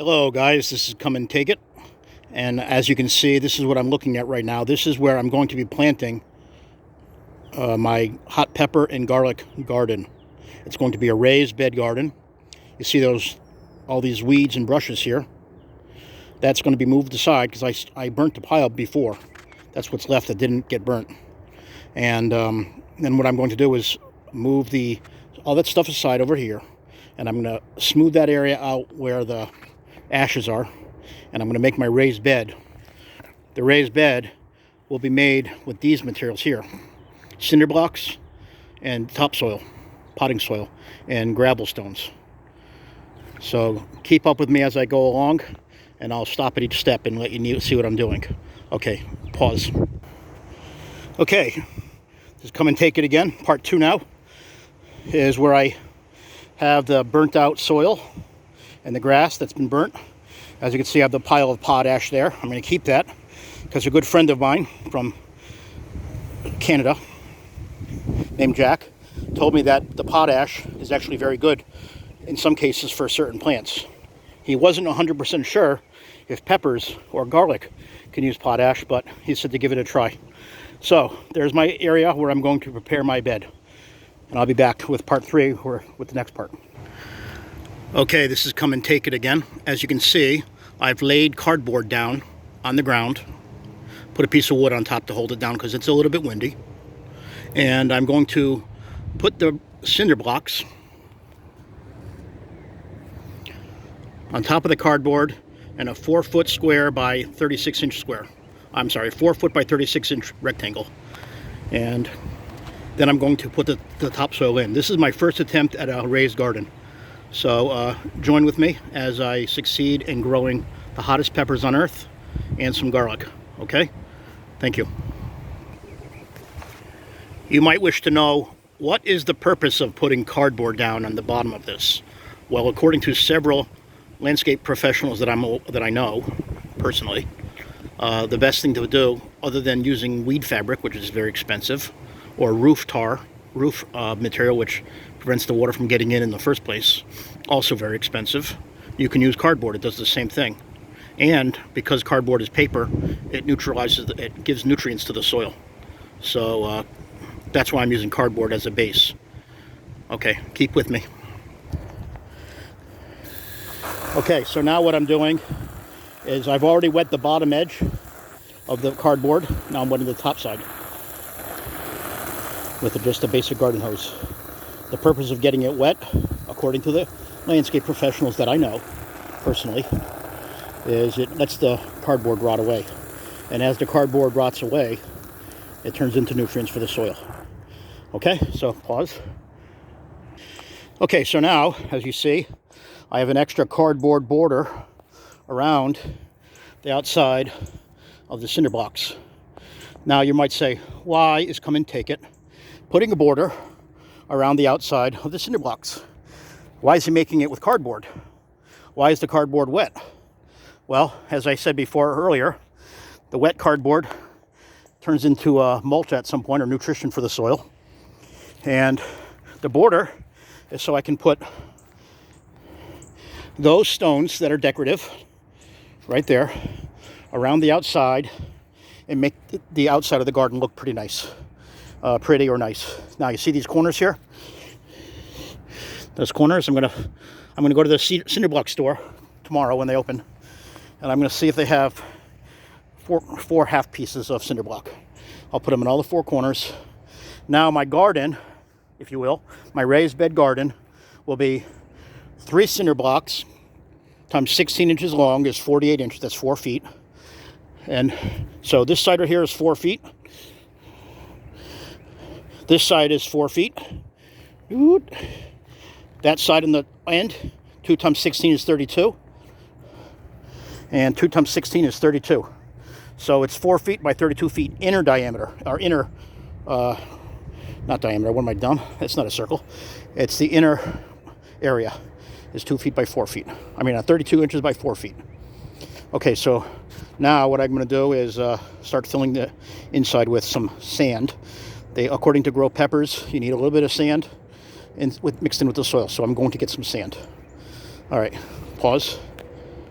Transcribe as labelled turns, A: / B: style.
A: Hello guys, this is Come and Take It, and as you can see, this is what I'm looking at right now. This is where I'm going to be planting my hot pepper and garlic garden. It's going to be a raised bed garden. You see all these weeds and brushes here. That's going to be moved aside because I burnt the pile before. That's what's left that didn't get burnt. And then what I'm going to do is move all that stuff aside over here, and I'm going to smooth that area out where the ashes are, and I'm going to make my raised bed. The raised bed will be made with these materials here: cinder blocks and topsoil, potting soil, and gravel stones. So keep up with me as I go along, and I'll stop at each step and let you see what I'm doing. Okay, pause. Okay, just Come and Take It again. Part 2 now is where I have the burnt out soil and the grass that's been burnt. As you can see, I have the pile of potash there. I'm going to keep that because a good friend of mine from Canada named Jack told me that the potash is actually very good in some cases for certain plants. He wasn't 100% sure if peppers or garlic can use potash, but he said to give it a try. So there's my area where I'm going to prepare my bed, and I'll be back with part 3 or with the next part. Okay, this is Come and Take It again. As you can see, I've laid cardboard down on the ground, put a piece of wood on top to hold it down because it's a little bit windy, and I'm going to put the cinder blocks on top of the cardboard in a 4-foot square by 36-inch square. I'm sorry, 4-foot by 36-inch rectangle. And then I'm going to put the topsoil in. This is my first attempt at a raised garden. So join with me as I succeed in growing the hottest peppers on earth and some garlic. Okay? Thank you. You might wish to know, what is the purpose of putting cardboard down on the bottom of this? Well, according to several landscape professionals that I know personally, the best thing to do, other than using weed fabric, which is very expensive, or roof material, which prevents the water from getting in the first place, also very expensive, you can use cardboard. It does the same thing. And because cardboard is paper, it gives nutrients to the soil. So that's why I'm using cardboard as a base. Okay, keep with me. Okay, so now what I'm doing is I've already wet the bottom edge of the cardboard. Now I'm wetting the top side with just a basic garden hose. The purpose of getting it wet, according to the landscape professionals that I know personally, is it lets the cardboard rot away. And as the cardboard rots away, it turns into nutrients for the soil. Okay, so pause. Okay, so now, as you see, I have an extra cardboard border around the outside of the cinder blocks. Now you might say, why is Come and Take It putting a border around the outside of the cinder blocks? Why is he making it with cardboard? Why is the cardboard wet? Well, as I said before earlier, the wet cardboard turns into mulch at some point, or nutrition for the soil. And the border is so I can put those stones that are decorative right there around the outside and make the outside of the garden look pretty nice. Pretty or nice. Now you see these corners here? Those corners, I'm gonna go to the cinder block store tomorrow when they open, and I'm gonna see if they have four half pieces of cinder block. I'll put them in all the 4 corners. Now my garden, if you will, my raised bed garden will be 3 cinder blocks times 16 inches long is 48 inches. That's 4 feet. And so this side right here is 4 feet. This side is 4 feet. That side in the end, 2 times 16 is 32. And 2 times 16 is 32. So it's 4 feet by 32 feet inner diameter, or inner, not diameter, what am I dumb? It's not a circle. It's the inner area is 2 feet by 4 feet. 32 inches by 4 feet. Okay, so now what I'm going to do is start filling the inside with some sand. According to grow peppers, you need a little bit of sand mixed in with the soil. So I'm going to get some sand. All right, pause.